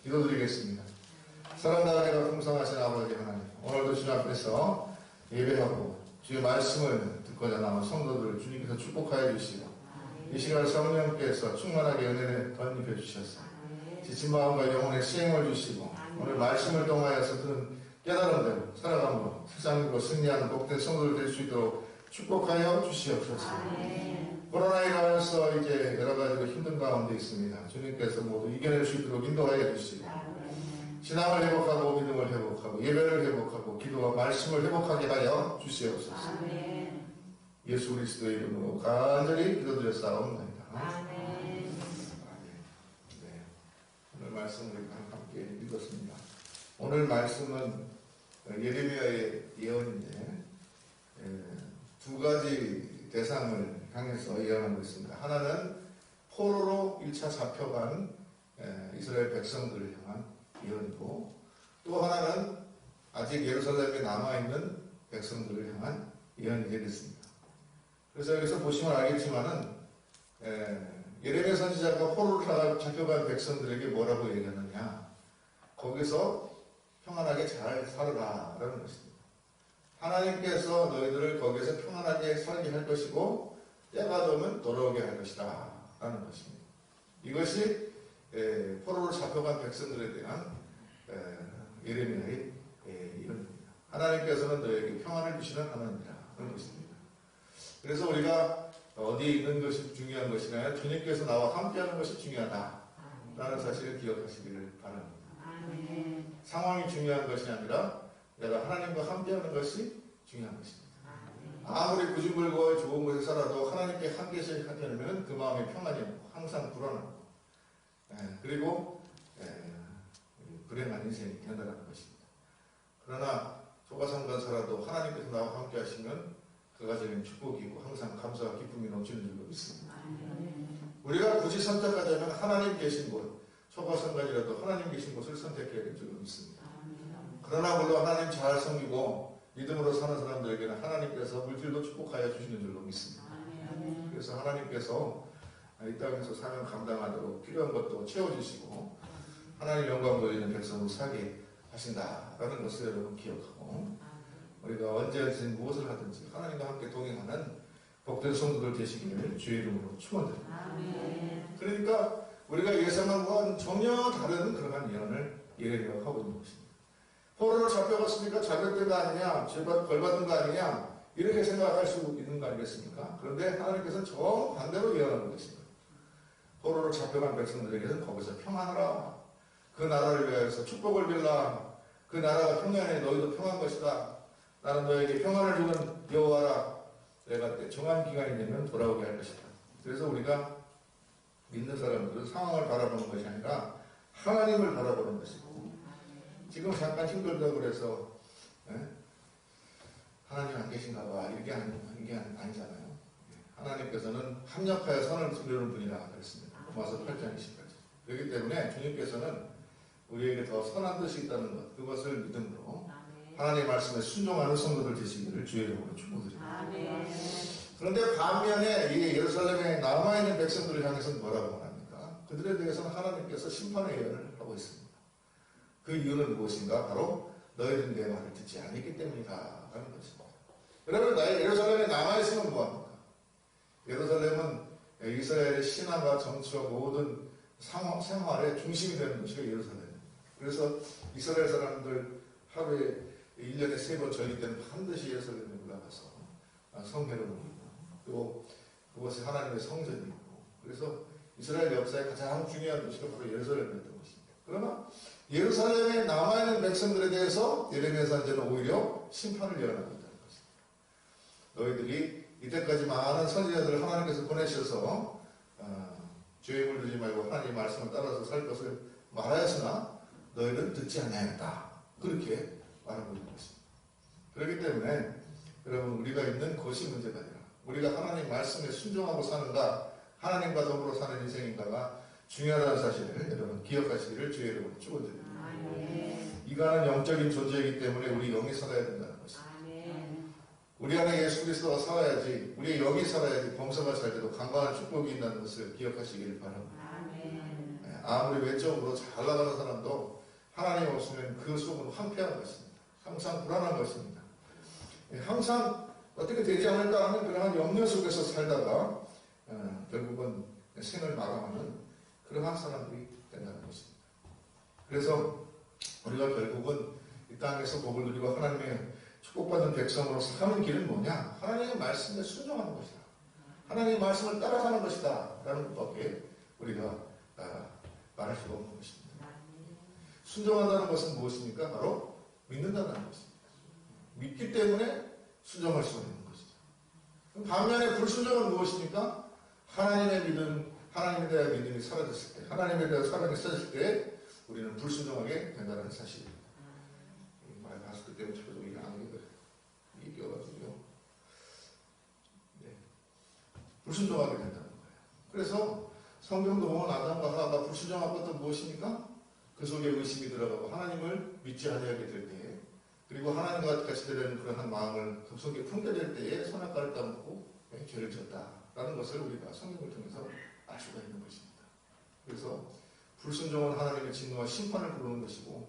기도드리겠습니다. 사랑과 은혜가 풍성하신 아버지 하나님, 오늘도 주님 앞에서 예배하고 주의 말씀을 듣고자 나온 성도들을 주님께서 축복하여 주시고 이 시간 성령께서 충만하게 은혜를 덧입혀 주셔서 지친 마음과 영혼의 시행을 주시고 오늘 말씀을 통하여서 그런 깨달음대로 살아감으로 세상으로 승리하는 복된 성도들 될 수 있도록 축복하여 주시옵소서. 코로나 인하여서 이제 여러 가지로 힘든 가운데 있습니다. 주님께서 모두 이겨낼 수 있도록 인도하여 주시고 신앙을 회복하고 믿음을 회복하고 예배를 회복하고 기도와 말씀을 회복하게 하여 주시옵소서. 예수 그리스도의 이름으로 간절히 기도드렸사옵나이다. 아멘. 네. 오늘 말씀을 함께 읽었습니다. 오늘 말씀은 예레미야의 예언인데 두 가지 대상을 향해서 예언하고 있습니다. 하나는 포로로 1차 잡혀간 이스라엘 백성들을 향한 예언이고 또 하나는 아직 예루살렘에 남아있는 백성들을 향한 예언이 되겠습니다. 그래서 여기서 보시면 알겠지만은 예레미야 선지자가 포로로 잡혀간 백성들에게 뭐라고 얘기하느냐, 거기서 평안하게 잘 살아라 라는 것입니다. 하나님께서 너희들을 거기서 평안하게 살게 할 것이고 때가 되면 돌아오게 할 것이다 라는 것입니다. 이것이 포로로 잡혀간 백성들에 대한 예레미야의 예언입니다. 하나님께서는 너희에게 평안을 주시는 하나님이라 그런 것입니다. 그래서 우리가 어디에 있는 것이 중요한 것이 아니라 주님께서 나와 함께하는 것이 중요하다라는 사실을 기억하시기를 바랍니다. 상황이 중요한 것이 아니라 내가 하나님과 함께하는 것이 중요한 것입니다. 아무리 구중불고의 좋은 곳에 살아도 하나님께 함께 하지 않으면 그 마음이 평안이 없고 항상 불안하고 그리고 불행한 인생이 된다는 것입니다. 그러나 조가상관 살아도 하나님께서 나와 함께 하시면 그 가정은 축복이고 항상 감사와 기쁨이 넘치는 줄로 믿습니다. 우리가 굳이 선택하자면 하나님 계신 곳, 초가상관이라도 하나님 계신 곳을 선택해야 될 줄로 믿습니다. 그러나 물론 하나님 잘 섬기고 믿음으로 사는 사람들에게는 하나님께서 물질도 축복하여 주시는 줄로 믿습니다. 그래서 하나님께서 이 땅에서 사명 감당하도록 필요한 것도 채워주시고 하나님 영광 돌리는 백성으로 살게 하신다라는 것을 여러분 기억하고 우리가 언제든지 무엇을 하든지 하나님과 함께 동행하는 복된 성도들 되시기를 주의 이름으로 축원드립니다. 그러니까 우리가 예상한 것과는 전혀 다른 그러한 예언을 예레미야가 하고 있는 것입니다. 포로로 잡혀갔으니까 자격된 거 아니냐, 벌받은 거 아니냐 이렇게 생각할 수 있는 거 아니겠습니까? 그런데 하나님께서는 정반대로 예언하는 것입니다. 포로로 잡혀간 백성들에게는 거기서 평안하라, 그 나라를 위하여서 축복을 빌라, 그 나라가 평안해 너희도 평안한 것이다, 나는 너에게 평안을 주는 여호와라, 내가 정한 기간이 되면 돌아오게 할 것이다. 그래서 우리가 믿는 사람들은 상황을 바라보는 것이 아니라 하나님을 바라보는 것이고, 지금 잠깐 힘들다고 그래서 하나님 안 계신가 봐 이게 아니잖아요. 하나님께서는 합력하여 선을 이루는 분이라 그랬습니다. 로마서 8장 20까지. 그렇기 때문에 주님께서는 우리에게 더 선한 뜻이 있다는 것, 그것을 믿음으로 하나님의 말씀에 순종하는 성도들 되시기를 주의 이름으로 축복드립니다. 그런데 반면에 이 예루살렘에 남아있는 백성들을 향해서는 뭐라고 합니까? 그들에 대해서는 하나님께서 심판의 예언을 하고 있습니다. 그 이유는 무엇인가? 바로 너희들은 내 말을 듣지 않았기 때문이다 라는 것입니다. 여러분, 예루살렘에 남아있으면 뭐합니까? 예루살렘은 이스라엘의 신화와 정치와 모든 생활의 중심이 되는 것이 예루살렘입니다. 그래서 이스라엘 사람들 하루에 1년에 3번 전일 때는 반드시 예루살렘에 올라가서 성회를 올리고 또 그것이 하나님의 성전이고, 그래서 이스라엘 역사의 가장 중요한 도시가 바로 예루살렘이었던 것입니다. 그러나 예루살렘에 남아있는 백성들에 대해서 예레미야 선지자는 오히려 심판을 예언하고 있다는 것입니다. 너희들이 이때까지 많은 선지자들을 하나님께서 보내셔서 죄에 물들지 말고 하나님의 말씀을 따라서 살 것을 말하였으나 너희는 듣지 않았다, 그렇게 말하고 있는 것입니다. 그렇기 때문에 여러분, 우리가 있는 것이 문제가 아니라 우리가 하나님 말씀에 순종하고 사는가, 하나님과 더불어 사는 인생인가가 중요하다는 사실을 여러분 기억하시기를 주의 이름으로 축원드립니다. 이거는 영적인 존재이기 때문에 우리 영이 살아야 된다는 것입니다. 우리 안에 예수 그리스도가 살아야지, 우리의 영이 살아야지 범사가 살 때도 강건한 축복이 있다는 것을 기억하시기를 바랍니다. 아무리 외적으로 잘 나가는 사람도 하나님 없으면 그 속은 황폐한 것입니다. 항상 불안한 것입니다. 항상 어떻게 되지 않을까 하는 그러한 염려 속에서 살다가 결국은 생을 마감하는 그러한 사람들이 된다는 것입니다. 그래서 우리가 결국은 이 땅에서 복을 누리고 하나님의 축복받은 백성으로 사는 길은 뭐냐? 하나님의 말씀에 순종하는 것이다. 하나님의 말씀을 따라가는 것이다. 라는 것밖에 우리가 말할 수가 없는 것입니다. 순종한다는 것은 무엇입니까? 바로 믿는다는 것입니다. 믿기 때문에 순종할 수가 있는 것이죠. 반면에 불순종은 무엇입니까? 하나님의 믿음, 하나님에 대한 믿음이 사라졌을 때, 하나님에 대한 사랑이 사라졌을 때 우리는 불순종하게 된다는 사실입니다. 이 말 봤을 때문에 저도 이게 안개가 이겨가지고요. 네. 불순종하게 된다는 거예요. 그래서 성경도 보면 아담과 하와가 불순종한 것도 무엇입니까? 그 속에 의심이 들어가고 하나님을 믿지 아니하게 될 때에, 그리고 하나님과 같이 되려는 그러한 마음을 급속히 품게 될 때에 선악과를 따먹고 죄를 졌다라는 것을 우리가 성경을 통해서 알 수가 있는 것입니다. 그래서 불순종은 하나님의 진노와 심판을 부르는 것이고,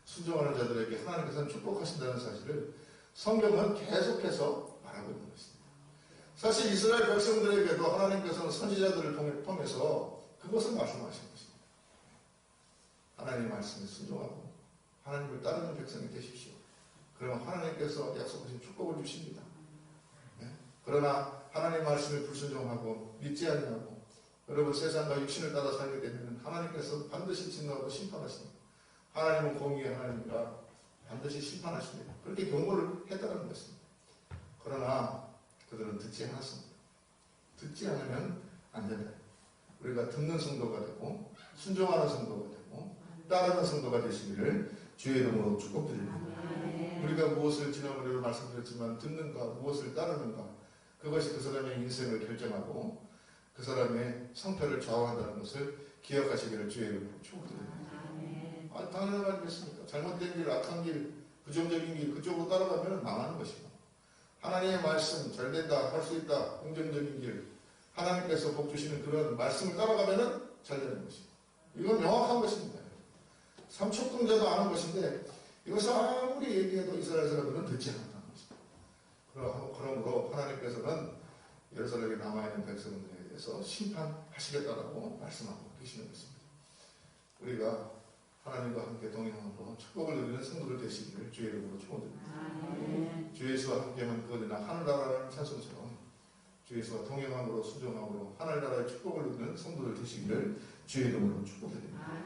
순종하는 자들에게 하나님께서는 축복하신다는 사실을 성경은 계속해서 말하고 있는 것입니다. 사실 이스라엘 백성들에게도 하나님께서는 선지자들을 통해서 그것을 말씀하신 것입니다. 하나님의 말씀에 순종하고 하나님을 따르는 백성이 되십시오. 그러면 하나님께서 약속하신 축복을 주십니다. 네? 그러나 하나님의 말씀에 불순종하고 믿지 아니하고 여러분 세상과 육신을 따라 살게 되면 하나님께서 반드시 진노하고 심판하십니다. 하나님은 공의의 하나님이라 반드시 심판하십니다. 그렇게 경고를 했다는 것입니다. 그러나 그들은 듣지 않았습니다. 듣지 않으면 안 된다. 우리가 듣는 성도가 되고 순종하는 성도가 되고 따르는 성도가 되시기를 주의 이름으로 축복드립니다. 우리가 무엇을 지난번에도 말씀드렸지만 듣는가 무엇을 따르는가, 그것이 그 사람의 인생을 결정하고 그 사람의 성패를 좌우한다는 것을 기억하시기를 주의 이름으로 축복드립니다. 당연한 말이겠습니까? 잘못된 길, 악한 길, 부정적인 길 그쪽으로 따라가면 망하는 것이고, 하나님의 말씀 잘된다, 할 수 있다, 긍정적인 길, 하나님께서 복 주시는 그런 말씀을 따라가면 잘 되는 것이고, 이건 명확한 것입니다. 삼척동자도 아는 것인데 이것을 아무리 얘기해도 이스라엘 사람들은 듣지 않는다는 것입니다. 그러므로 하나님께서는 예루살렘에 남아있는 백성들에 대해서 심판하시겠다라고 말씀하고 계시는 것입니다. 우리가 하나님과 함께 동행하고 축복을 누리는 성도들 되시기를 주의 이름으로 축원드립니다. 주 예수와 함께하면 그들이나 하늘나라라는 찬송처럼 주 예수와 동행함으로 순종함으로 하늘나라의 축복을 누리는 성도들 되시기를 주의 이름으로 축복드립니다.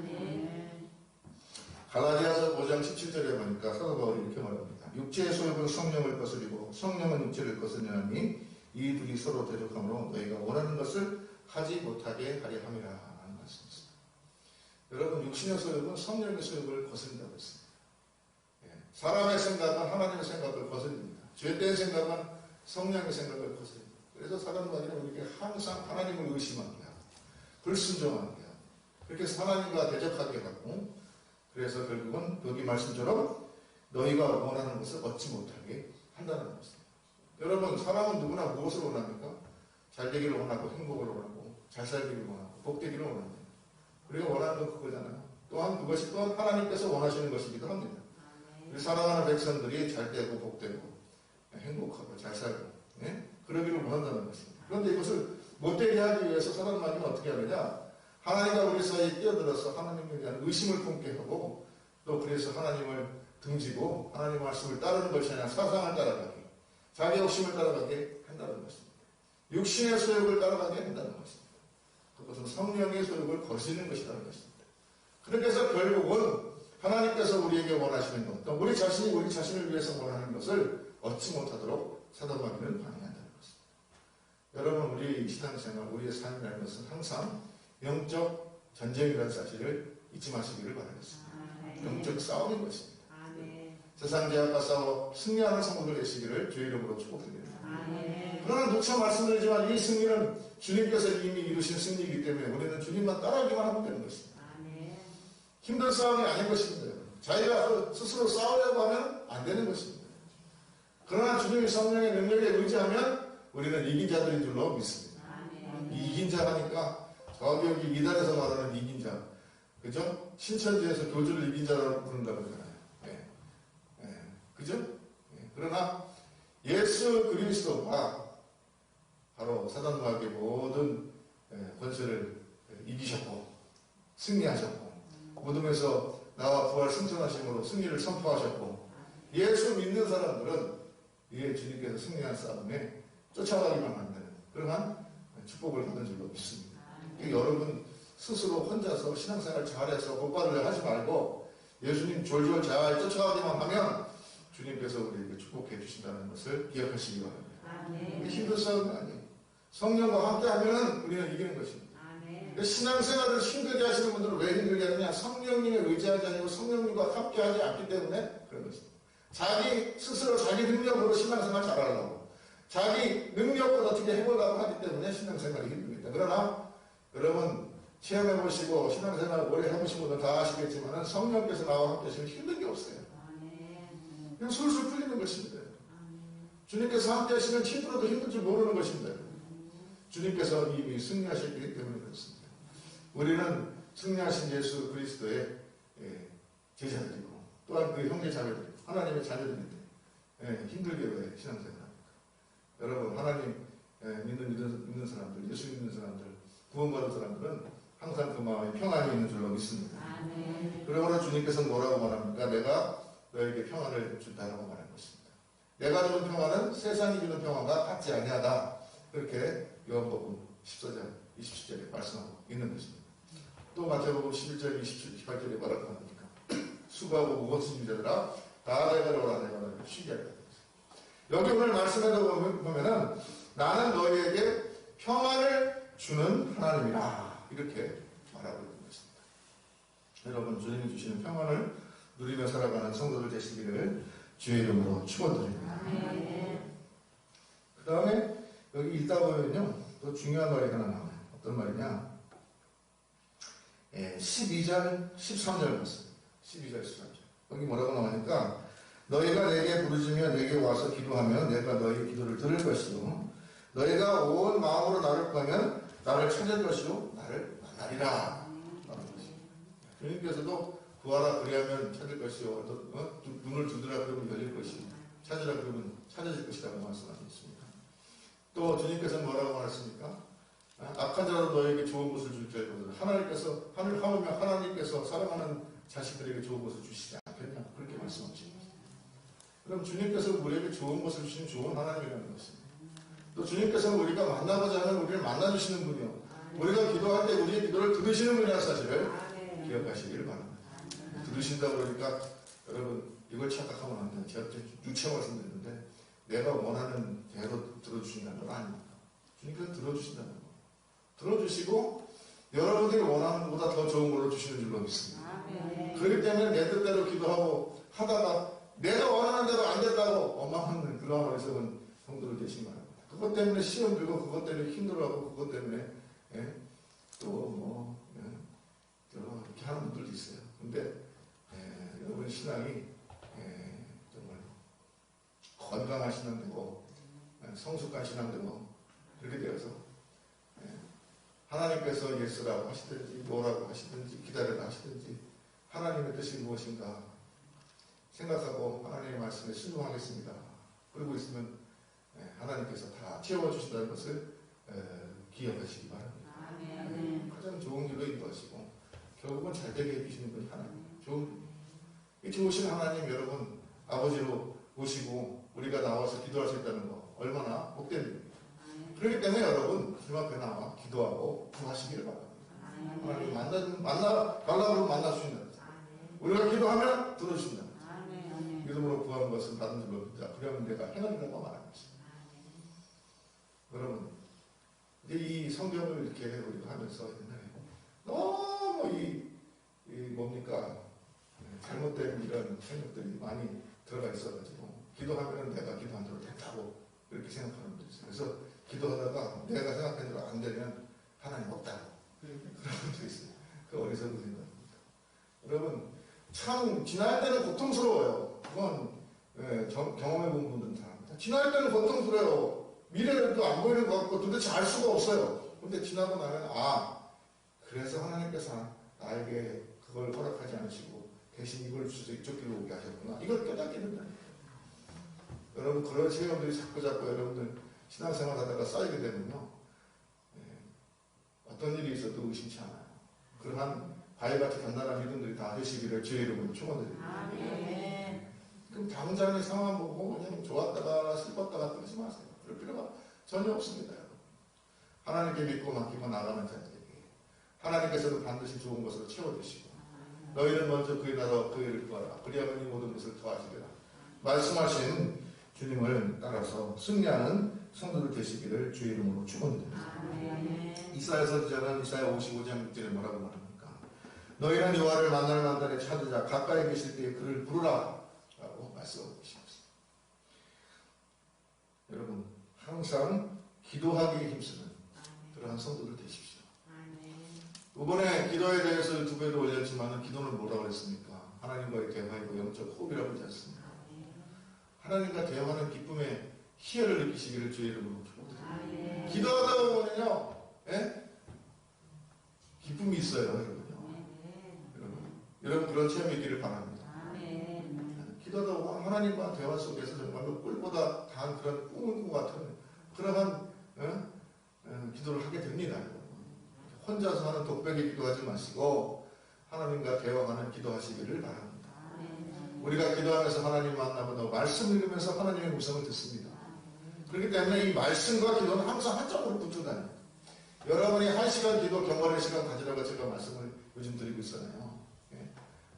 갈라디아서 5장 17절에 보니까 사도 바울이 이렇게 말합니다. 육체의 소욕은 성령을 거스리고 성령은 육체를 거스리나니 이 둘이 서로 대적함으로 너희가 원하는 것을 하지 못하게 하려 함이라 하는 말씀입니다. 여러분, 육신의 소욕은 성령의 소욕을 거스린다고 했습니다. 사람의 생각은 하나님의 생각을 거스립니다. 죄된 생각은 성령의 생각을 거스립니다. 그래서 사람들은 우리에게 항상 하나님을 의심하게 하고 불순종하게 하고 그렇게 하나님과 대적하게 하고, 그래서 결국은 여기 말씀처럼 너희가 원하는 것을 얻지 못하게 한다는 것입니다. 여러분, 사람은 누구나 무엇을 원합니까? 잘 되기를 원하고 행복을 원하고 잘 살기를 원하고 복되기를 원합니다. 우리가 원하는 건 그거잖아요. 또한 그것이 또한 하나님께서 원하시는 것이기도 합니다. 우리 사랑하는 백성들이 잘 되고 복되고 행복하고 잘 살고 그러기를 원한다는 것입니다. 그런데 이것을 못되게 하기 위해서 사람만이 어떻게 하느냐? 하나님과 우리 사이에 끼어들어서 하나님에 대한 의심을 품게 하고, 또 그래서 하나님을 등지고 하나님 말씀을 따르는 것이 아니라 사상을 따라가게, 자기 욕심을 따라가게 한다는 것입니다. 육신의 소욕을 따라가게 한다는 것입니다. 그것은 성령의 소욕을 거스르는 것이라는 것입니다. 그렇게 해서 결국은 하나님께서 우리에게 원하시는 것, 또 우리 자신이 우리 자신을 위해서 원하는 것을 얻지 못하도록 사단마귀는 방해한다는 것입니다. 여러분, 우리 신앙생활, 우리의 삶이라는 것은 항상 영적 전쟁이라는 사실을 잊지 마시기를 바라겠습니다. 영적 싸움인 것입니다. 세상 제약과 싸워 승리하는 성도들 되시기를 주의 이름으로 축복드립니다. 그러나 누차 말씀드리지만 이 승리는 주님께서 이미 이루신 승리이기 때문에 우리는 주님만 따라하기만 하면 되는 것입니다. 힘든 싸움이 아닌 것입니다. 자기가 스스로 싸우려고 하면 안 되는 것입니다. 그러나 주님의 성령의 능력에 의지하면 우리는 이긴 자들인 줄로 믿습니다. 이긴 자 하니까 저기 여기 이단에서 말하는 이긴 자, 그죠? 신천지에서 교주를 이긴 자라고 부른다고 그러잖아요. 예. 예. 그죠? 예. 그러나 예수 그리스도가 바로 사단마귀의 모든 권세를 이기셨고 승리하셨고 무덤에서 나와 부활 승천하심으로 승리를 선포하셨고 예수 믿는 사람들은 이 주님께서 승리한 싸움에 쫓아가기만 한다는 그러한 축복을 받은 줄로 믿습니다. 여러분 스스로 혼자서 신앙생활 잘해서 복받으려 하지 말고 예수님 졸졸 잘 쫓아가기만 하면 주님께서 우리에게 축복해 주신다는 것을 기억하시기 바랍니다. 힘든 싸움이 아니에요. 성령과 함께 하면 우리는 이기는 것입니다. 신앙생활을 힘들게 하시는 분들은 왜 힘들게 하느냐? 성령님에 의지하지 아니고 성령님과 함께 하지 않기 때문에 그런 것입니다. 자기 스스로 자기 능력으로 신앙생활 잘하려고 자기 능력을 어떻게 해보려고 하기 때문에 신앙생활이 힘듭니다. 그러나 여러분 체험해보시고 신앙생활 오래 해보신 분들 다 아시겠지만 성령께서 나와 함께 하시면 힘든 게 없어요. 그냥 술술 풀리는 것입니다. 주님께서 함께 하시면 힘들어도 힘들 줄 모르는 것입니다. 주님께서 이미 승리하셨기 때문에 그렇습니다. 우리는 승리하신 예수 그리스도의 제자들이고 또한 그 형제 자매들 하나님의 자녀들인데 힘들게 왜 신앙생활 합니까? 여러분 하나님 믿는 사람들 예수 믿는 사람들 구원받은 사람들은 항상 그 마음에 평안이 있는 줄로 믿습니다. 그러므로 주님께서 뭐라고 말합니까? 내가 너에게 평안을 준다라고 말한 것입니다. 내가 주는 평안은 세상이 주는 평안과 같지 아니하다. 그렇게 요한복음 14장 27절에 말씀하고 있는 것입니다. 또 마태복음 11절 27, 28절에 뭐라고 합니까? 수고하고 무거운 짐자들아 다 내가 오라 내가 너를 쉬게 하리라. 여기 오늘 말씀에도 보면은 나는 너희에게 평안을 주는 하나님이라 이렇게 말하고 있는 것입니다. 여러분 주님이 주시는 평안을 누리며 살아가는 성도들 되시기를 주의 이름으로 축원드립니다. 그 다음에 여기 읽다 보면요 또 중요한 말이 하나 나와요. 어떤 말이냐 12절 13절 봤습니다. 12절 13절 여기 뭐라고 나오니까 너희가 내게 부르짖으며 내게 와서 기도하면 내가 너희 기도를 들을 것이요 너희가 온 마음으로 나를 구하면 나를 찾을 것이요 나를 만나리라. 주님께서도 구하라 그리하면 찾을 것이요 문을 두드라 그러면 열릴 것이요 찾으라 그러면 찾아질 것이라고 말씀하셨습니다. 또 주님께서는 뭐라고 말했습니까? 악한 자로 너에게 좋은 것을 줄 줄 알거든 하나님께서 하늘 하오며 하나님께서 사랑하는 자식들에게 좋은 것을 주시지 않겠냐 그렇게 말씀하십니다. 그럼 주님께서 우리에게 좋은 것을 주신 좋은 하나님이라는 것입니다. 또 주님께서는 우리가 만나고자 하면 우리를 만나주시는 분이요 우리가 기도할 때 우리의 기도를 들으시는 분이라는 사실을 기억하시기를 바랍니다. 들으신다 그러니까 여러분 이걸 착각하면 안 돼요. 제가 유치원 말씀드렸는데 내가 원하는 대로 들어주신다는 건 아닙니다. 주님께서 들어주신다는 거 들어주시고 여러분들이 원하는 것보다 더 좋은 걸로 주시는 줄로 믿습니다. 그렇기 때문에 내 뜻대로 기도하고 하다가 내가 원하는 대로 안 된다고 원망하는 그러한 어리석은 성도들 되시기 바랍니다. 그것 때문에 시험 들고 그것 때문에 힘들어하고 그것 때문에 이렇게 하는 분들도 있어요. 근데 여러분 신앙이 정말 건강한 신앙되고 성숙한 신앙되고 그렇게 되어서 하나님께서 예수라고 하시든지 뭐라고 하시든지 기다려라 하시든지 하나님의 뜻이 무엇인가 생각하고 하나님의 말씀에 순종하겠습니다. 그러고 있으면 하나님께서 다 채워주신다는 것을 기억하시기 바랍니다. 가장 좋은 길로 인도하시고 결국은 잘 되게 해주시는 분이 하나님. 이 좋으신 하나님 여러분 아버지로 오시고 우리가 나와서 기도할 수 있다는 거 얼마나 복된 일입니다. 그렇기 때문에 여러분 주님 앞에 나와 기도하고 구하시기를 바랍니다. 하나님 만나 달라고 만나 주신다. 우리가 기도하면 들어주신다. 믿음으로 구하는 것은 받은 줄로 믿자. 그러면 내가 행하리라고 말하는 것입니다. 여러분 이제 이 성경을 이렇게 우리가 하면서 옛날에 너무 뭡니까 잘못된 이런 생각들이 많이 들어가 있어가지고 기도하면 내가 기도한 대로 된다고 그렇게 생각하는 분들 있어요. 그래서 기도하다가 내가 생각한 대로 안 되면 하나님 없다고 그런 분도 있어요. 그 어리석은 생각입니다. 여러분 참 지날 때는 고통스러워요. 그건 경험해 본 분들은 다 합니다. 지날 때는 고통스러워요. 미래도 안 보이는 것 같고 도대체 알 수가 없어요. 근데 지나고 나면 그래서 하나님께서 나에게 그걸 허락하지 않으시고 대신 이걸 주셔서 이쪽 길로 오게 하셨구나. 이걸 깨닫게 된다니까요. 여러분 그런 체험들이 자꾸 여러분들 신앙생활 하다가 쌓이게 되면요. 어떤 일이 있어도 의심치 않아요. 그러한 바위같이 단단한 믿음들이 다 되시기를 주의 이름으로 축원드립니다. 그럼 당장의 상황 보고 그냥 좋았다가 슬펐다가 그러지 마세요. 그럴 필요가 전혀 없습니다. 하나님께 믿고 맡기고 나가는 자들에게 하나님께서는 반드시 좋은 것으로 채워주시고 너희는 먼저 그의 나라와 그의 일을 구하라. 그리하면 이 모든 것을 더하시리라. 말씀하신 주님을 따라서 승리하는 성도들 되시기를 주의 이름으로 축원드립니다. 이사야 선지자는 이사야 55장 6절에 뭐라고 말합니까? 너희는 여호와를 만날에 찾으자. 가까이 계실 때에 그를 부르라 라고 말씀하고 계십니다. 여러분 항상 기도하기에 힘쓰는 그러한 성도들 되십시오. 이번에 기도에 대해서 유튜브에도 올렸지만 기도는 뭐라고 했습니까? 하나님과의 대화이고 영적 호흡이라고 하지 않습니까? 하나님과 대화하는 기쁨의 희열을 느끼시기를 주의 이름으로 축복드립니다. 기도하다 보면요, 기쁨이 있어요, 여러분요. 여러분 그런 체험이 있기를 바랍니다. 기도하다 보면 하나님과 대화 속에서 정말로 꿀보다 단 그런 꿈을 것 같은 그러한 기도를 하게 됩니다. 여러분. 혼자서 하는 독백에 기도하지 마시고 하나님과 대화하는 기도하시기를 바랍니다. 우리가 기도하면서 하나님 만나보다 말씀을 읽으면서 하나님의 음성을 듣습니다. 그렇기 때문에 이 말씀과 기도는 항상 한쪽으로 붙어 다녀요. 여러분이 1시간 기도 경건의 시간 가지라고 제가 말씀을 요즘 드리고 있잖아요.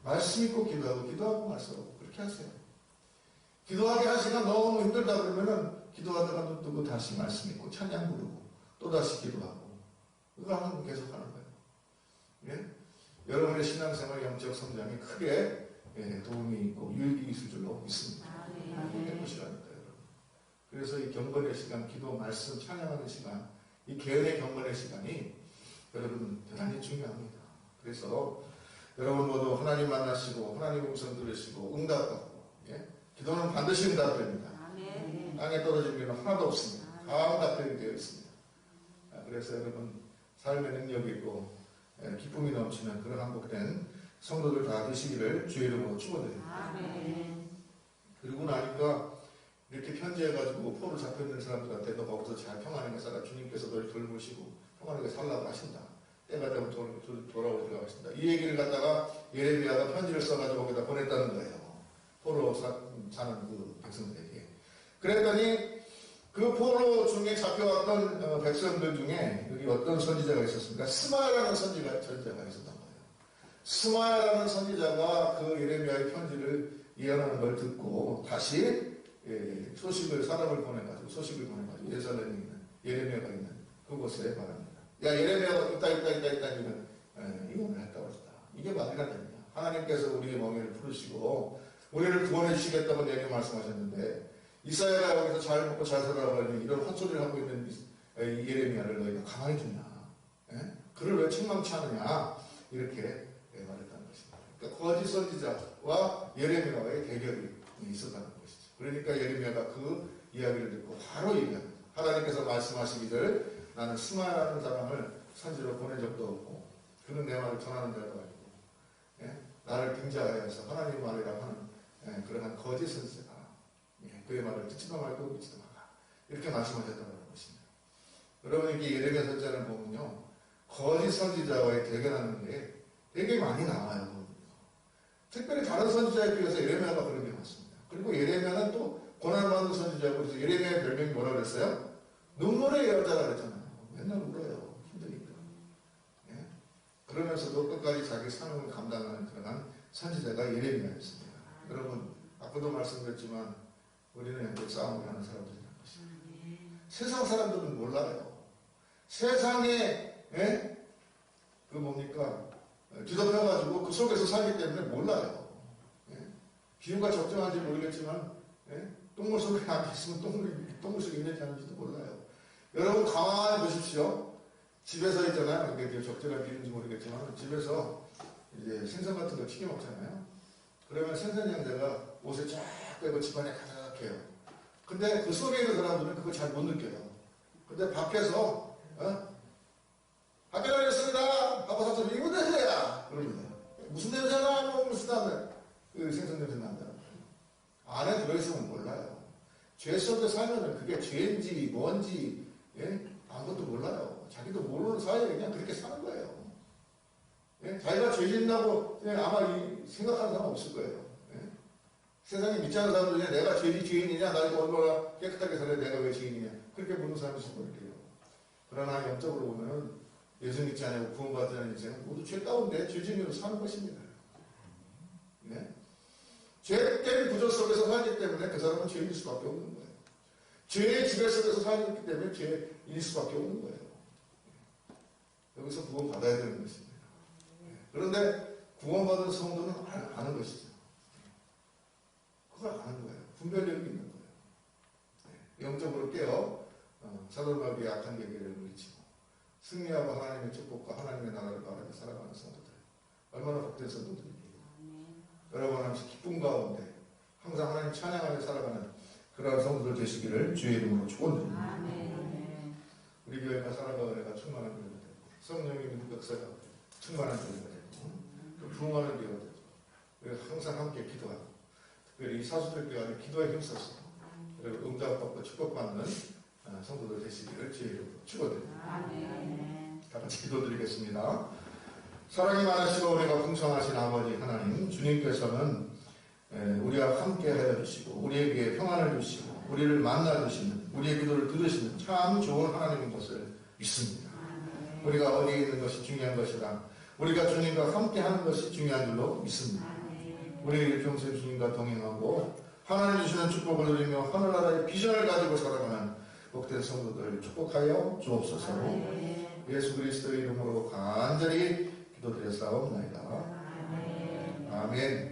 말씀 있고 기도하고 말씀하고 그렇게 하세요. 기도하기 1시간 너무 힘들다 그러면은 기도하다가 눈 뜨고 다시 말씀 있고 찬양 부르고 또다시 기도하고 그거 하는 계속 하는 거예요. 여러분의 신앙생활 영적 성장에 크게 도움이 있고 유익이 있을 줄로 믿습니다. 해보시라니까요, 여러분. 그래서 이 경건의 시간, 기도, 말씀, 찬양하는 시간, 이 개인의 경건의 시간이 여러분 대단히 중요합니다. 그래서 여러분 모두 하나님 만나시고 하나님 음성 들으시고 응답받고 기도는 반드시 응답됩니다. 땅에 떨어진 일은 하나도 없습니다. 다 응답되게 되어 있습니다. 그래서 여러분 삶의 능력이 있고 기쁨이 넘치는 그런 한복된 성도들 다 되시기를 주의 이름으로 축원드립니다. 그리고 나니까 이렇게 편지해가지고 포로 잡혀있는 사람들한테 너 거기서 잘 평안하게 살아. 주님께서 너를 돌보시고 평안하게 살라고 하신다. 때가 되면 돌아오리라고 하신다. 이 얘기를 갖다가 예레미야가 편지를 써가지고 거기다 보냈다는 거예요. 포로 사는 그 백성들에게. 그랬더니 그 포로 중에 잡혀왔던 백성들 중에 여기 어떤 선지자가 있었습니까? 스마야라는 선지자가 있었던 거예요. 스마야라는 선지자가 그 예레미야의 편지를 예언하는 걸 듣고 다시 사람을 보내가지고 예루살렘에 있는 예레미야가 있는 그곳에 말합니다. 야, 예레미야가 있다 이거는 이혼을 했다고 했다. 이게 말이나 되냐. 하나님께서 우리의 멍에를 풀으시고 우리를 구원해 주시겠다고 내게 말씀하셨는데 이사야가 여기서 잘 먹고 잘 살아라고 하니 이런 헛소리를 하고 있는 예레미야를 너희가 가만히 두냐. 그를 왜 책망치 않느냐. 이렇게 말했다는 것입니다. 그러니까 거짓 선지자와 예레미야와의 대결이 있었다는 것이죠. 그러니까 예레미야가 그 이야기를 듣고 바로 얘기합니다. 하나님께서 말씀하시기를 나는 스마야라는 사람을 선지로 보낸 적도 없고 그는 내 말을 전하는 자도 아니고 나를 빙자하여서 하나님 말이라 하는 그러한 거짓 선지자가 그의 말을 듣지도 말고 믿지도 마라. 이렇게 말씀하셨다는 것입니다. 여러분 이게 예레미야 선지자를 보면요. 거짓 선지자와의 대결하는 게 되게 많이 나와요. 특별히 다른 선지자에 비해서 예레미야가 그런 게 많습니다. 그리고 예레미야는 또 고난받는 선지자고 그래서 예레미야의 별명이 뭐라 그랬어요? 눈물의 여자라 그랬잖아요. 맨날 울어요. 힘드니까. 그러면서도 끝까지 자기 사명을 감당하는 그러한 선지자가 예레미야였습니다. 여러분 아까도 말씀드렸지만 우리는 현재 싸움을 하는 사람들이라는 것입니다. 세상 사람들은 몰라요. 세상에 그 뭡니까 뒤덮여가지고 그 속에서 살기 때문에 몰라요. 비유가 적정한지 모르겠지만 똥물 속에 안 있으면 똥물 속에 있는지 아닌지도 몰라요. 여러분 가만히 보십시오. 집에서 있잖아요. 이게 적절한 비유인지 모르겠지만 집에서 이제 생선 같은 거 튀겨 먹잖아요. 그러면 생선 양자가 옷에 쫙 빼고 집안에 가득해요. 근데 그 속에 있는 사람들은 그걸 잘 못 느껴요. 근데 밖에 다녔습니다. 아빠 삼촌 이거 내세요. 그럽니다. 무슨 냄새나 뭐 무슨 다음에 그 생선 냄새 난다. 안에 들어있으면 몰라요. 죄 속에 살면은 그게 죄인지 뭔지 예? 아무것도 몰라요. 자기도 모르는 사이에 그냥 그렇게 사는 거예요. 예? 자기가 죄 짓는다고 아마 생각하는 사람 없을 거예요. 예? 세상에 믿지 않는 사람들 중에 내가 죄인이냐, 나 이거 얼마나 깨끗하게 살아야 내가 왜 죄인이냐 그렇게 묻는 사람이 있을 거예요. 그러나 영적으로 보면은 예수 믿지 않고 구원받지 않은 인생은 모두 죄 가운데 죄짐으로 사는 것입니다. 네? 죄 때문에 구조 속에서 살기 때문에 그 사람은 죄인일 수밖에 없는 거예요. 죄의 지배 속에서 살기 때문에 죄인일 수밖에 없는 거예요. 여기서 구원 받아야 되는 것입니다. 그런데 구원받은 성도는 아는 것이죠. 그걸 아는 거예요. 분별력이 있는 거예요. 영적으로 깨어 사도마귀의 악한 계계를 물리치고 승리하고 하나님의 축복과 하나님의 나라를 바라며 살아가는 성도들, 얼마나 복된 성도들입니다. 여러분 항상 기쁨 가운데 항상 하나님 찬양하며 살아가는 그러한 성도들 되시기를 주의 이름으로 축원드립니다. 우리 교회가 살아가는 은혜가 충만한 교회가 되고 성령의 역사가 충만한 교회가 되고 부흥하는 교회가 되고 우리가 항상 함께 기도하고 특별히 이 사수들 교회 안에 기도에 힘써서 그리고 응답받고 축복받는 성도들 되시기를 주의 이름으로 축원드립니다. 다 같이 기도드리겠습니다. 사랑이 많으시고 우리가 풍성하신 아버지 하나님, 주님께서는 우리와 함께 하여 주시고 우리에게 평안을 주시고 우리를 만나 주시는, 우리의 기도를 들으시는 참 좋은 하나님인 것을 믿습니다. 우리가 어디에 있는 것이 중요한 것이라 우리가 주님과 함께 하는 것이 중요한 줄로 믿습니다. 우리 평생 주님과 동행하고 하나님 주시는 축복을 누리며 하늘나라의 비전을 가지고 살아가는 복된 성도들 축복하여 주옵소서. 예수 그리스도의 이름으로 간절히 기도드려 싸움나이다. 아멘.